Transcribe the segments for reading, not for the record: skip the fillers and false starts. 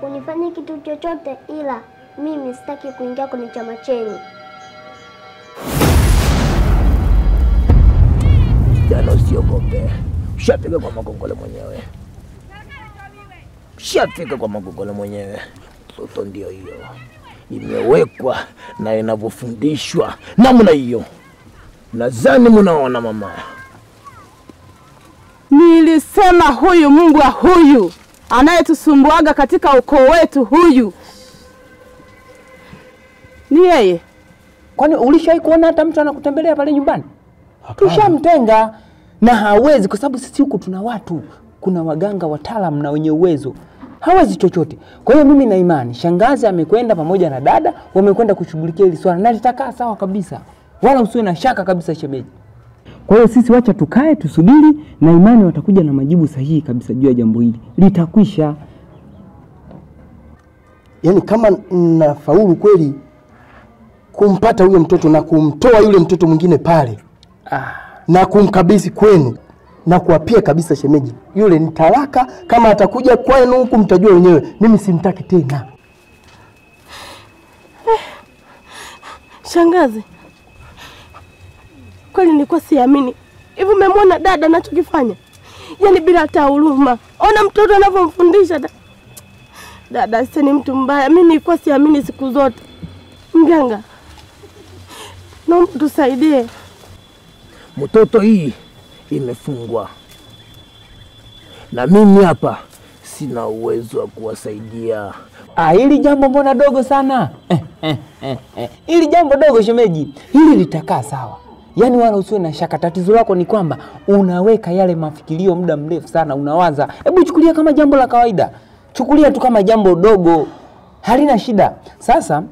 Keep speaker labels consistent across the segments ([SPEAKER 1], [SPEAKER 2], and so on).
[SPEAKER 1] kunifanyia kitu chochote, ila mimi sitaki kuingia kwenye chama chenu.
[SPEAKER 2] Jana usiogope. Ushafika kwa magongole mwenyewe. Ushafika kwa magongole mwenyewe. Mtoto ndio hiyo. Imewekwa na inavyofundishwa namna hiyo. Nadhani mnaona mama.
[SPEAKER 3] Nilisema huyu mbwa huyu anayetusumbuaga katika ukoo wetu huyu ni yeye.
[SPEAKER 4] Kwani ulishawahi kuona hata mtu anakutembelea pale nyumbani? Tushamtenga na hawezi, kwa sababu sisi huku tuna watu, kuna waganga wataalamu na wenye uwezo. Hawezi chochote. Kwa hiyo mimi na imani shangazi amekwenda pamoja na dada wamekwenda kushughulikia hili swala na litakaa sawa kabisa. Wala usiwe na shaka kabisa shemeji. Kwa hiyo sisi wacha tukae tusubiri na imani watakuja na majibu sahihi kabisa juu ya jambo hili. Litakwisha.
[SPEAKER 5] Yaani kama nafaulu kweli kumpata huyo mtoto na kumtoa yule mtoto mwingine pale na kumkabidhi kwenu na kuapia kabisa shemeji, yule ni talaka. Kama atakuja kwenu huku mtajua wenyewe, mimi simtaki tena.
[SPEAKER 3] Shangazi, kweli nilikuwa siamini. Hivi umemwona dada anachokifanya? Yaani bila hata huruma. Ona mtoto anavyomfundisha dada, sasa ni mtu mbaya. Mimi nilikuwa siamini siku zote. Mganga, naomba tusaidie.
[SPEAKER 2] Mtoto hii imefungwa. Na mimi hapa sina uwezo wa kuwasaidia.
[SPEAKER 4] Hili jambo mbona dogo sana? Hili jambo dogo shemeji. Hili litakaa sawa. Yaani wala usiwe na shaka. Tatizo lako ni kwamba unaweka yale mafikirio muda mrefu sana, unawaza. Hebu chukulia kama jambo la kawaida. Chukulia tu kama jambo dogo. Halina shida. Sasa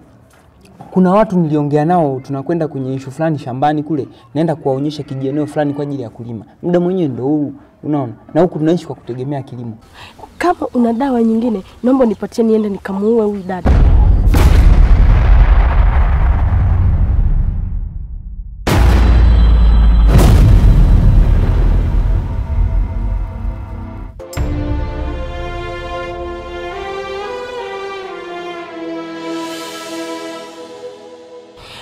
[SPEAKER 4] kuna watu niliongea nao, tunakwenda kwenye issue fulani shambani kule. Naenda kuwaonyesha kijieneo fulani kwa ajili ya kulima. Muda mwenyewe ndio huu, unaona? Na huku tunaishi kwa kutegemea kilimo.
[SPEAKER 3] Kama una dawa nyingine, naomba nipatie niende nikamuue huyu dada.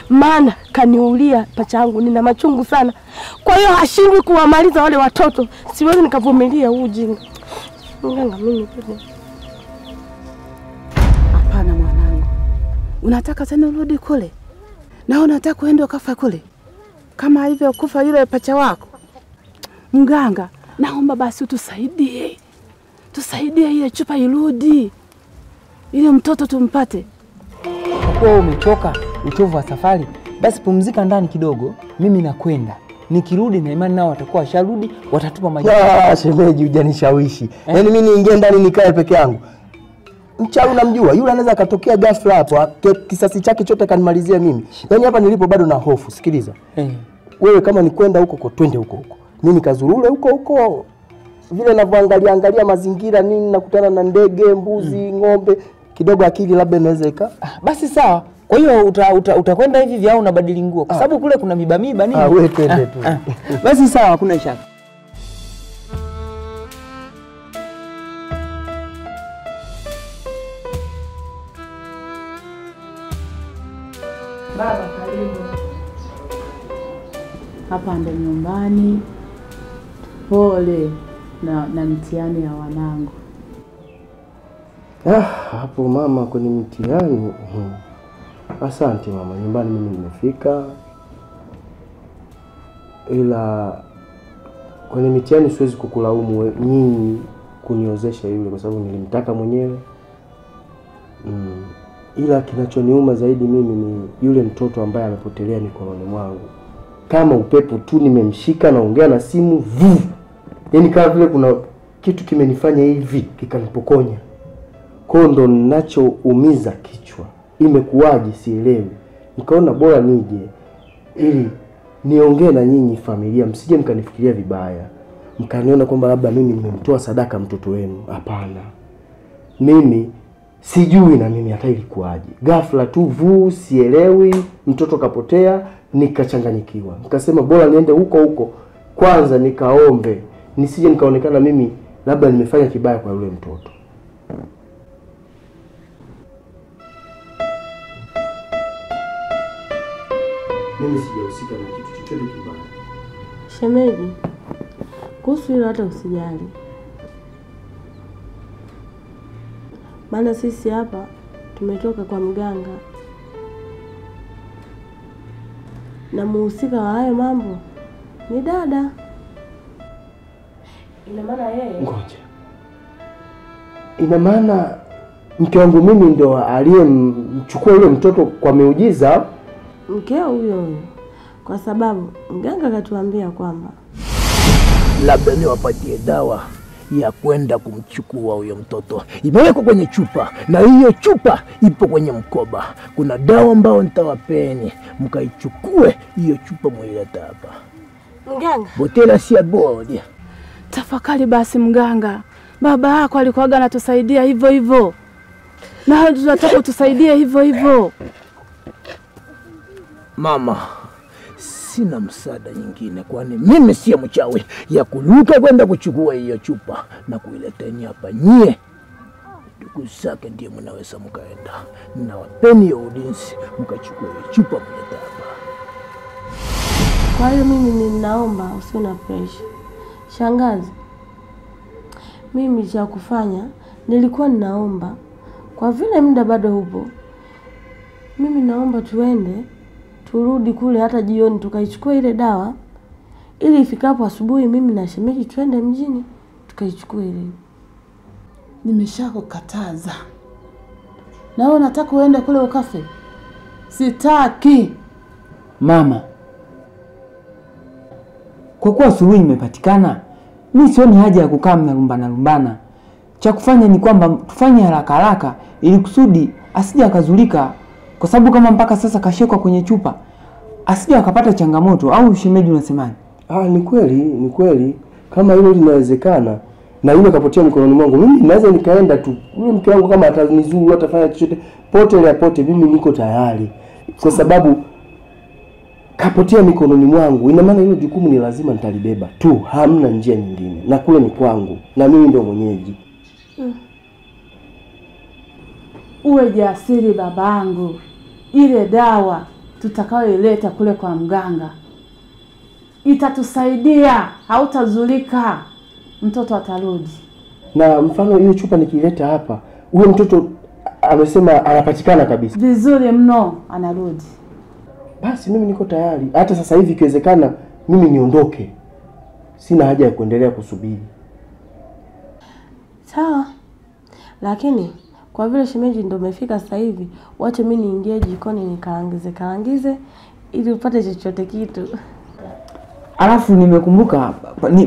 [SPEAKER 3] Maana kaniulia pacha yangu, nina machungu sana. Kwa hiyo hashindwi kuwamaliza wale watoto. Siwezi nikavumilia ujinga. Mganga mimi pia.
[SPEAKER 6] Hapana mwanangu. Unataka tena urudi kule? Na unataka kuenda ukafa kule? Kama hivyo kufa yule pacha wako? Mganga, naomba basi utusaidie. Tusaidie ile chupa irudi. Ile mtoto tumpate.
[SPEAKER 4] Kwa umechoka uchovu wa safari, basi pumzika ndani kidogo, mimi nakwenda. Nikirudi na imani nao watakuwa washarudi, watatupa majibu.
[SPEAKER 5] Shemeji hujanishawishi. Yaani mimi niingie ndani nikae peke yangu. Mchawi unamjua, yule anaweza katokea ghafla hapo, kisasi chake chote kanimalizia mimi. Yaani hapa nilipo bado na hofu. Sikiliza. Wewe kama ni kwenda huko twende huko. Mimi kazurule huko. Vile ninavyoangalia mazingira nini, nakutana na ndege, mbuzi, ng'ombe, kidogo akili labda inaweza
[SPEAKER 4] basi sawa. Kwa hiyo utakwenda hivi vya unabadili nguo kwa sababu kule kuna miba nini?
[SPEAKER 5] Wewe twende tu.
[SPEAKER 4] Basi sawa, hakuna shaka.
[SPEAKER 6] Baba karibu. Hapa ndo nyumbani. Pole na mtihani ya wanangu.
[SPEAKER 5] Hapo mama kwenye mtihani. Asante mama, nyumbani mimi nimefika. Ila kwenye mitihani siwezi kukulaumu nyinyi kuniozesha yule kwa sababu nilimtaka mwenyewe. Ila kinachoniuma zaidi mimi ni yule mtoto ambaye amepotelea mikononi mwangu. Kama upepo tu nimemshika naongea na simu. Yaani kama vile kuna kitu kimenifanya hivi kikanipokonya. Kwa ndo ninachoumiza kichwa. Imekuwaje sielewi. Nikaona bora nije ili niongee na nyinyi familia, msije mkanifikiria vibaya. Mkaniona kwamba labda mimi nimemtoa sadaka mtoto wenu. Hapana. Mimi sijui na mimi hata ilikuwaje. Ghafla tu sielewi, mtoto kapotea, nikachanganyikiwa. Nikasema bora niende huko kwanza nikaombe, nisije nikaonekana mimi labda nimefanya kibaya kwa yule mtoto. Mimi sijahusika na kitu chochote kibaya.
[SPEAKER 3] Shemeji, kuhusu hilo hata usijali. Maana sisi hapa tumetoka kwa mganga. Na muhusika wa hayo mambo ni dada. Ina maana yeye.
[SPEAKER 5] Ngoja. Ina maana mke wangu mimi ndo aliyemchukua yule mtoto kwa miujiza?
[SPEAKER 3] Mkeo huyo. Kwa sababu mganga katuambia kwamba
[SPEAKER 2] labda niwapatie dawa ya kwenda kumchukua huyo mtoto. Imewekwa kwenye chupa na hiyo chupa ipo kwenye mkoba. Kuna dawa ambayo nitawapeni, mkaichukue hiyo chupa muileta hapa.
[SPEAKER 3] Mganga,
[SPEAKER 2] botela si abodi.
[SPEAKER 6] Tafakari basi mganga. Baba yako alikuwa anatusaidia hivyo hivyo. Na tunataka utusaidie hivyo hivyo.
[SPEAKER 2] Mama, sina msaada nyingine, kwani mimi si mchawi ya kuluka kwenda kuchukua hiyo chupa na kuileteni hapa. Nyie ndugu zake ndiye mnaweza mkaenda, na wapeni hiyo ulinzi mkachukua hiyo chupa mleta hapa.
[SPEAKER 3] Kwa hiyo mimi ninaomba usiwe na pressure. Shangazi, mimi cha kufanya nilikuwa ninaomba, kwa vile muda bado upo, mimi naomba tuende turudi kule hata jioni tukaichukua ile dawa, ili ifikapo asubuhi mimi na shemeji twende mjini tukaichukua ile.
[SPEAKER 6] Nimeshakukataza. Na wewe unataka uende kule ukafe? Sitaki.
[SPEAKER 4] Mama, kwa kuwa suluhu imepatikana, mimi sioni haja ya kukaa mnalumbana. Cha kufanya ni kwamba tufanye haraka haraka ili kusudi asije akazulika, kwa sababu kama mpaka sasa kashekwa kwenye chupa asije akapata changamoto. Au shemeji unasemaje?
[SPEAKER 5] Ni kweli. Kama hilo linawezekana na yule kapotea mikononi mwangu, mimi naweza nikaenda tu. Yule mke wangu kama atanizuru atafanya chochote pote, mimi niko tayari. Kwa sababu kapotea mikononi mwangu, ina maana hilo jukumu ni lazima nitalibeba tu, hamna njia nyingine. Na kule ni kwangu na mimi ndio mwenyeji.
[SPEAKER 6] Uwe jasiri babangu. Ile dawa tutakayoileta kule kwa mganga itatusaidia, hautazulika. Mtoto atarudi.
[SPEAKER 5] Na mfano hiyo chupa nikileta hapa, huyo mtoto amesema anapatikana kabisa.
[SPEAKER 6] Vizuri mno, anarudi.
[SPEAKER 5] Basi mimi niko tayari. Hata sasa hivi ikiwezekana mimi niondoke. Sina haja ya kuendelea kusubiri.
[SPEAKER 3] Sawa. Lakini kwa vile shemeji ndio umefika sasa hivi, wacha mimi niingie jikoni nikaangize ili upate chochote kitu.
[SPEAKER 4] Alafu nimekumbuka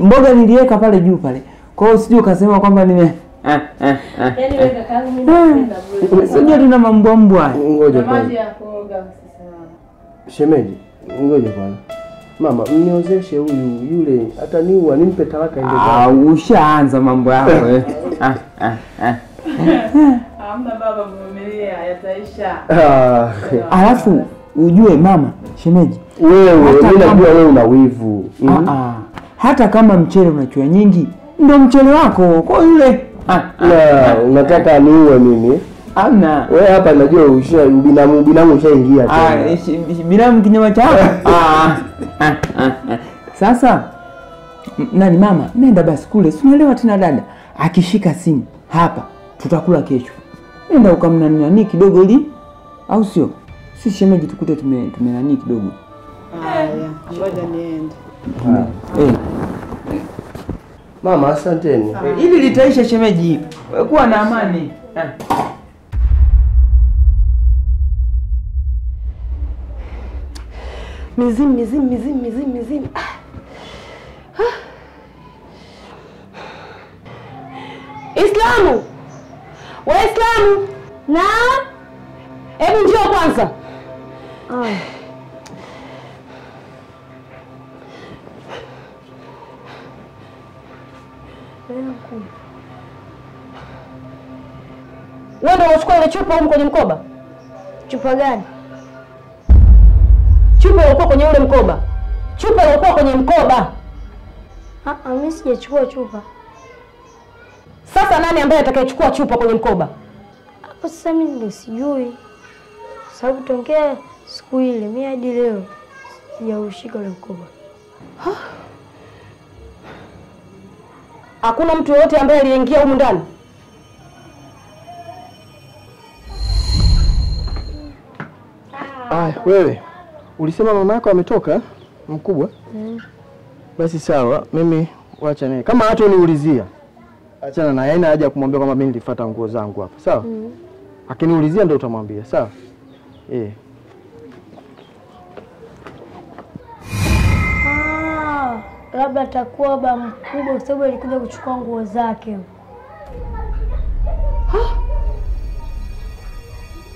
[SPEAKER 4] mboga niliweka pale juu pale. Kwa hiyo usije ukasema kwamba nime
[SPEAKER 3] Yaani wewe kakaangu mimi napenda bure.
[SPEAKER 4] sio tuna mambombwa.
[SPEAKER 5] Ngoja kwanza.
[SPEAKER 3] Maji ya kuoga usisahau.
[SPEAKER 5] Shemeji, ngoja kwanza. Mama, mniozeshe huyu yule ataniua, nimpe talaka ende.
[SPEAKER 4] Ushaanza mambo yako eh.
[SPEAKER 6] Hamna baba, vumilia, yataisha.
[SPEAKER 4] Alafu ujue mama, shemeji,
[SPEAKER 5] Wewe, mimi najua wewe una wivu.
[SPEAKER 4] Hata kama mchele unachua nyingi, ndio mchele wako. Kwa yule
[SPEAKER 5] unataka aniue mimi?
[SPEAKER 4] Hamna.
[SPEAKER 5] Wewe hapa najua binamu ushaingia tena.
[SPEAKER 4] Binamu kinyama chako. Sasa nani mama, nenda basi kule. Si unaelewa tena dada akishika simu hapa tutakula kesho. Nenda ukamnani kidogo ili, au sio? Si shemeji tukute tumenani kidogo.
[SPEAKER 6] Haya, ngoja niende.
[SPEAKER 5] Mama, asanteni.
[SPEAKER 4] Ili litaisha shemeji. Kuwa na amani.
[SPEAKER 3] Mizimu. Islamu! Waislamu! Naam. Hebu njoo kwanza. Wewe ndio unachukua ile chupa huko kwenye mkoba?
[SPEAKER 1] Chupa gani?
[SPEAKER 3] Chupa ilikuwa kwenye ule mkoba. Chupa ilikuwa kwenye mkoba.
[SPEAKER 1] Mimi sijachukua chupa.
[SPEAKER 3] Sasa nani ambaye atakayechukua chupa kwenye mkoba?
[SPEAKER 1] Hapo sasa mimi ndio sijui. Sababu tokea siku ile mimi hadi leo sijaushika ule mkoba.
[SPEAKER 3] Hakuna mtu yoyote ambaye aliingia humu ndani?
[SPEAKER 5] Wewe ulisema mama yako ametoka mkubwa? Basi sawa, mimi wacha nini. Kama hata uniulizia, achana na haina haja kumwambia kwamba mimi nilifuata nguo zangu hapa. Sawa? Akiniulizia ndio utamwambia, sawa?
[SPEAKER 1] Labda atakuwa baba mkubwa kwa sababu alikuja kuchukua nguo zake.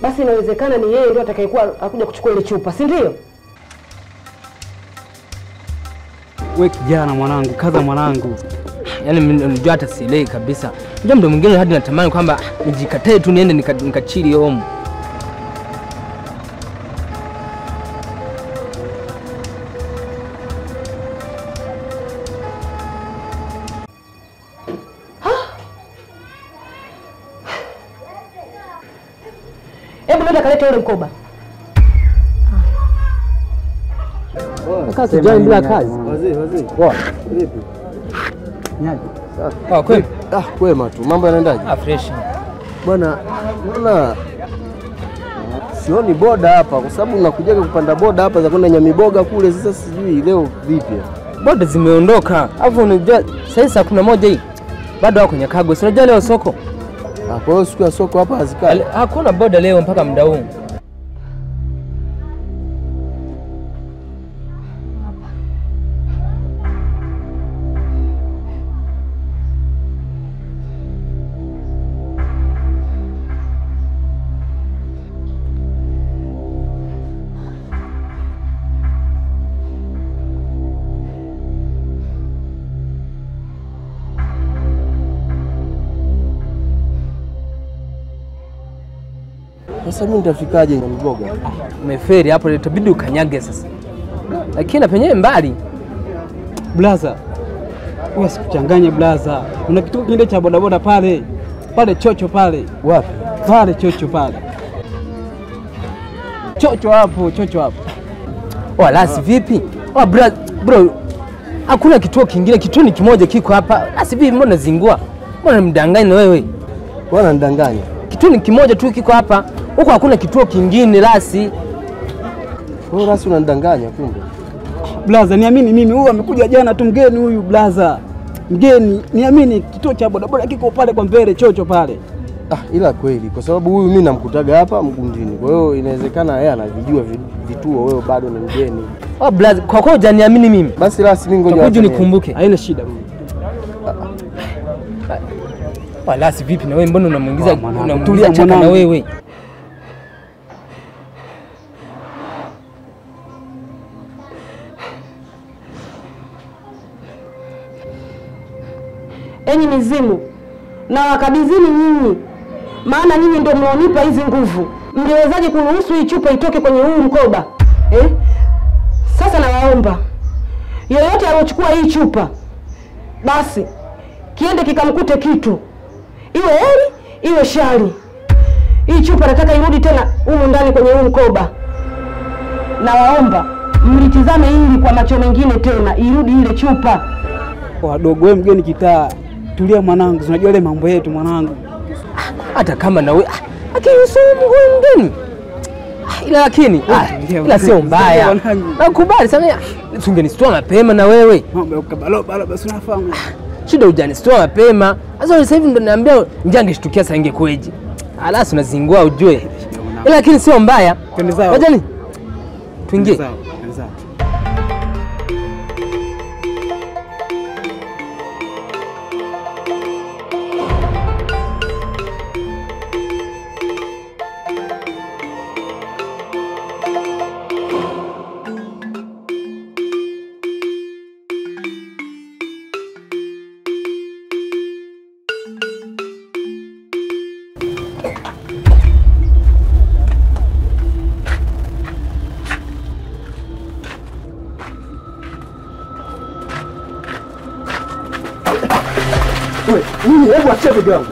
[SPEAKER 3] Basi inawezekana ni yeye ndio atakayekuwa akuja kuchukua ile chupa, si ndio?
[SPEAKER 7] Wewe kijana mwanangu, kaza mwanangu.
[SPEAKER 4] Yaani unajua hata sielewi kabisa. Unajua mtu mwingine hadi natamani kwamba nijikatae tu niende nikachili home.
[SPEAKER 3] Hebu nenda kaleta ule mkoba.
[SPEAKER 4] Kazi jana bila kazi.
[SPEAKER 5] Wazee.
[SPEAKER 2] Poa.
[SPEAKER 5] Vipi?
[SPEAKER 7] Nyaje.
[SPEAKER 4] Kwema.
[SPEAKER 5] Kwema tu. Mambo yanaendaje?
[SPEAKER 4] Fresh.
[SPEAKER 5] Bwana, sioni boda hapa kwa sababu unakujaga kupanda boda hapa za kwenda Nyamiboga kule. Sasa sijui leo vipi.
[SPEAKER 4] Boda zimeondoka. Alafu unajua sasa kuna moja hii. Bado wako Nyakago. Si unajua leo soko?
[SPEAKER 5] Kwa hiyo siku ya soko hapa hazikai.
[SPEAKER 4] Hakuna boda leo mpaka muda huu.
[SPEAKER 5] Sasa mimi nitafikaje Nyamiboga?
[SPEAKER 4] Umeferi hapo, itabidi ukanyage sasa. Lakini na penyewe mbali.
[SPEAKER 7] Blaza. Wewe sikuchanganye blaza. Kuna kitu kingine cha bodaboda pale. Pale chocho pale.
[SPEAKER 5] Wapi?
[SPEAKER 7] Pale chocho pale. Chocho hapo.
[SPEAKER 4] Lasi vipi? Bro. Hakuna kituo kingine, kituo ni kimoja kiko hapa. Lasi vipi, mbona zingua? Mbona mdanganya wewe?
[SPEAKER 5] Bwana nidanganya.
[SPEAKER 4] Kituo ni kimoja tu kiko hapa. Huko hakuna kituo kingine Lasi.
[SPEAKER 5] Wewe Lasi unanidanganya kumbe.
[SPEAKER 7] Blaza, niamini mimi, huyu amekuja jana tu mgeni huyu blaza. Mgeni, niamini kituo cha bodaboda kiko pale kwa mbele chocho pale.
[SPEAKER 5] Ila kweli kwa sababu huyu mimi namkutaga hapa Mgundini. Kwa hiyo inawezekana yeye anavijua vituo, wewe bado ni mgeni.
[SPEAKER 4] Blaza, kwa kweli hujaniamini mimi.
[SPEAKER 5] Basi Lasi mimi ngoja
[SPEAKER 4] utakuja nikumbuke.
[SPEAKER 7] Haina shida mimi.
[SPEAKER 4] Lasi vipi na wewe, mbona unamuingiza
[SPEAKER 7] tulia
[SPEAKER 4] chaka na wewe?
[SPEAKER 3] Enyi mizimu, na wakabidhini nyinyi, maana nyinyi ndio mnaonipa hizi nguvu. Mliwezaje kuruhusu hii chupa itoke kwenye huu mkoba? Sasa nawaomba yoyote aliyochukua hii chupa, basi kiende kikamkute kitu, iwe heri iwe shari. Hii chupa nataka irudi tena humu ndani kwenye huu mkoba. Nawaomba mlitizame hili kwa macho mengine tena, irudi ile chupa.
[SPEAKER 7] Wadogo, wewe mgeni kitaa, tulia mwanangu, unajua ile mambo yetu mwanangu.
[SPEAKER 4] Hata kama na wewe akiusumu mgeni. Ila sio mbaya. Nakubali sana. Ungenisitoa mapema na wewe.
[SPEAKER 7] Mambo ya ukabalo basi unafahamu.
[SPEAKER 4] Shida hujanisitoa mapema. Sasa sasa hivi ndo niambia njia angeshtukia sasa ingekweje. Alasi unazingua ujue. Lakini sio mbaya. Wajani? Tuingie.
[SPEAKER 5] Hebu achia begi langu.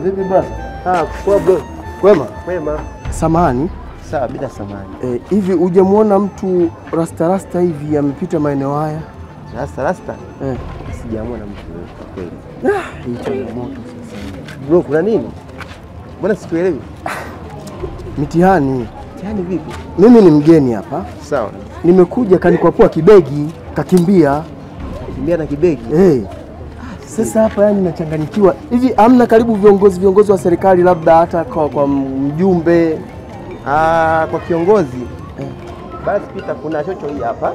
[SPEAKER 5] Vipi brother?
[SPEAKER 8] Poa bro.
[SPEAKER 5] Kwema?
[SPEAKER 8] Kwema.
[SPEAKER 5] Samahani.
[SPEAKER 8] Sawa, bila samahani.
[SPEAKER 5] Hivi hujamuona mtu rasta hivi amepita maeneo haya?
[SPEAKER 8] Rasta? Sijamuona mtu kwa kweli.
[SPEAKER 5] Hii changamoto sasa.
[SPEAKER 8] Bro, kuna nini? Mbona sikuelewi?
[SPEAKER 5] Mitihani.
[SPEAKER 8] Mitihani vipi?
[SPEAKER 5] Mimi ni mgeni hapa.
[SPEAKER 8] Sawa.
[SPEAKER 5] Nimekuja kanikwapua kibegi, kakimbia.
[SPEAKER 8] Kimbia na kibegi?
[SPEAKER 5] Sasa hapa yani nachanganyikiwa. Hivi hamna karibu viongozi wa serikali labda hata kwa mjumbe?
[SPEAKER 8] Kwa kiongozi. Basi pita, kuna chocho hii hapa.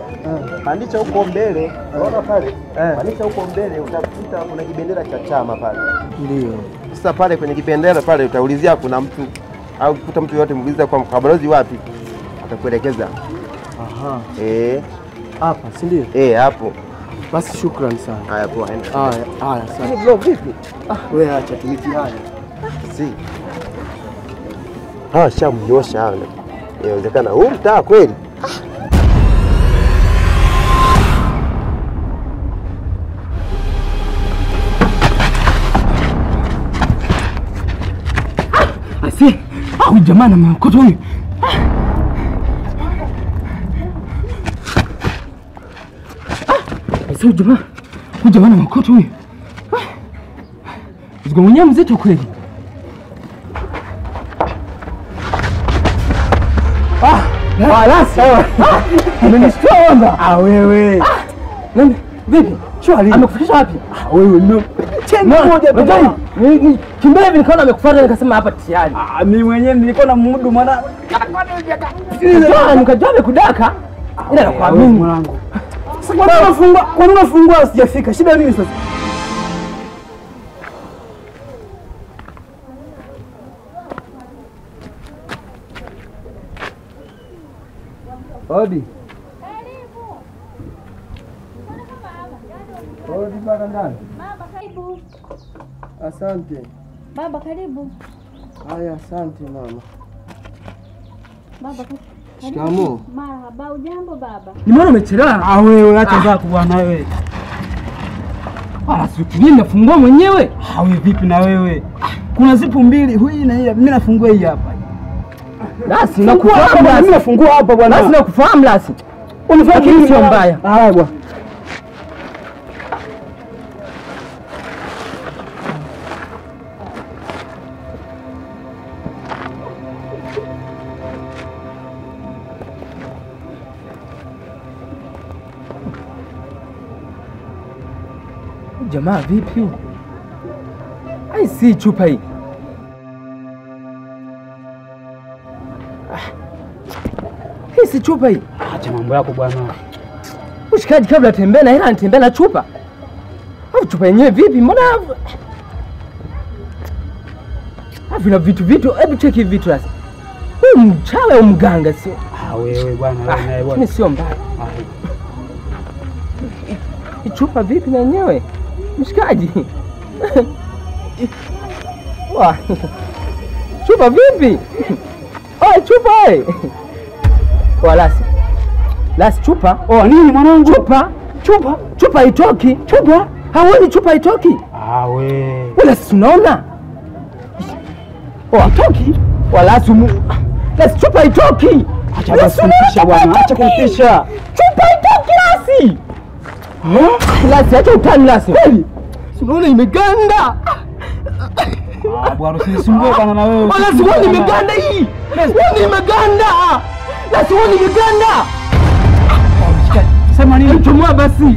[SPEAKER 8] Pandisha huko mbele. Unaona pale? Pandisha huko mbele utakuta kuna kibendera cha chama pale.
[SPEAKER 5] Ndio.
[SPEAKER 8] Sasa pale kwenye kibendera pale utaulizia kuna mtu au kukuta mtu yote muuliza kwa balozi wapi? Atakuelekeza.
[SPEAKER 5] Aha.
[SPEAKER 8] Hapa,
[SPEAKER 5] si ndio?
[SPEAKER 8] Hapo.
[SPEAKER 5] Basi shukrani sana.
[SPEAKER 8] Haya poa, enda.
[SPEAKER 5] Haya sana.
[SPEAKER 8] Bro, vipi?
[SPEAKER 5] Wewe acha tumitihani.
[SPEAKER 8] Shamnyosha hao. Inawezekana huu mtaa kweli.
[SPEAKER 2] Asi, au jamaa na makoto huyu. Asi jamaa na makoto huyu. Mzigo mwenyewe mzito kweli. Umenishtua wewe. Nani? Vipi? Shwari. Amekufikisha wapi? Wewe ndio. Moja tu. Kimbele hivi nikaona amekufuata nikasema hapa tayari.
[SPEAKER 7] Mimi mwenyewe nilikuwa na mudu mwana.
[SPEAKER 2] Nikajua amekudaka. Ila nakuamini
[SPEAKER 7] mwanangu. Sasa kwa nini unafungua sijafika? Shida nini sasa? Odi. Odi baba ndani.
[SPEAKER 9] Baba karibu.
[SPEAKER 5] Asante.
[SPEAKER 9] Baba karibu.
[SPEAKER 5] Haya, asante mama.
[SPEAKER 9] Baba karibu.
[SPEAKER 5] Shikamoo.
[SPEAKER 9] Marhaba, ujambo baba?
[SPEAKER 2] Nimeona umechelewa.
[SPEAKER 7] Wewe acha zako bwana wewe.
[SPEAKER 2] Sikuji nafungua mwenyewe.
[SPEAKER 7] Wewe vipi na wewe? Kuna zipu mbili, hii na hii. Mimi nafungua hii hapa.
[SPEAKER 2] Lasi nakufahamu.
[SPEAKER 7] Mimi nafungua hapa bwana.
[SPEAKER 2] Lasi nakufahamu Lasi. Unifanya kitu sio mbaya.
[SPEAKER 7] Haya bwana.
[SPEAKER 2] Jamaa vipi? Ai si chupa hii. Hii si chupa hii.
[SPEAKER 7] Acha mambo yako bwana.
[SPEAKER 2] Ushikaji kabla atembea na hela anatembea na chupa. Au chupa yenyewe vipi? Mbona vina vitu. Hebu cheki vitu sasa. Huyu mchawi au mganga sio?
[SPEAKER 7] Wewe bwana, wewe naye bwana.
[SPEAKER 2] Ni sio mbaya. Hii chupa vipi na yenyewe? Mshikaji. Chupa vipi? Chupa Lasi chupa.
[SPEAKER 7] Nini mwanangu?
[SPEAKER 2] Chupa haitoki. Hauoni chupa haitoki?
[SPEAKER 7] Wewe.
[SPEAKER 2] Wala si unaona? Haitoki. Lasi chupa haitoki.
[SPEAKER 7] Acha basi kumtisha bwana. Acha kumtisha.
[SPEAKER 2] Chupa haitoki Lasi. Lasi acha utani Lasi. Kweli? Unaona imeganda.
[SPEAKER 7] Bwana usinisumbue bwana na wewe.
[SPEAKER 2] Lasi wewe imeganda hii. Wewe imeganda. Lasi wewe imeganda.
[SPEAKER 7] Sema nini?
[SPEAKER 2] Chomoa basi.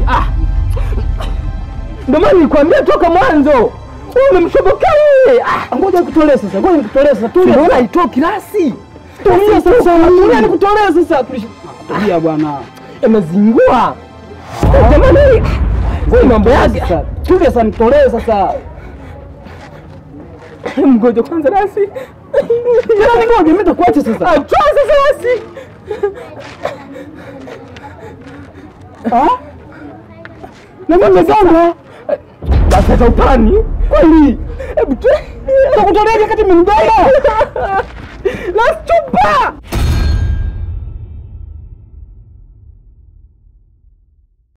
[SPEAKER 2] Ndio maana nilikwambia toka mwanzo. Wewe umemshoboka yeye.
[SPEAKER 7] Ngoja nikutolee sasa.
[SPEAKER 2] Unaona haitoki Lasi.
[SPEAKER 7] Tulia sasa. Tulia nikutolee sasa. Tulia bwana.
[SPEAKER 2] Amezingua. Jamani. Ngoja mambo yake.
[SPEAKER 7] Tulia sasa nikutolee sasa.
[SPEAKER 2] Mgoja kwanza Lasi.
[SPEAKER 7] Ngoja mimi nitakuacha sasa.
[SPEAKER 2] Acha sasa Lasi.
[SPEAKER 7] Na mimi nimeganda.
[SPEAKER 2] Basi hata utani. Kweli. Hebu
[SPEAKER 7] nakutolea kati mmeganda.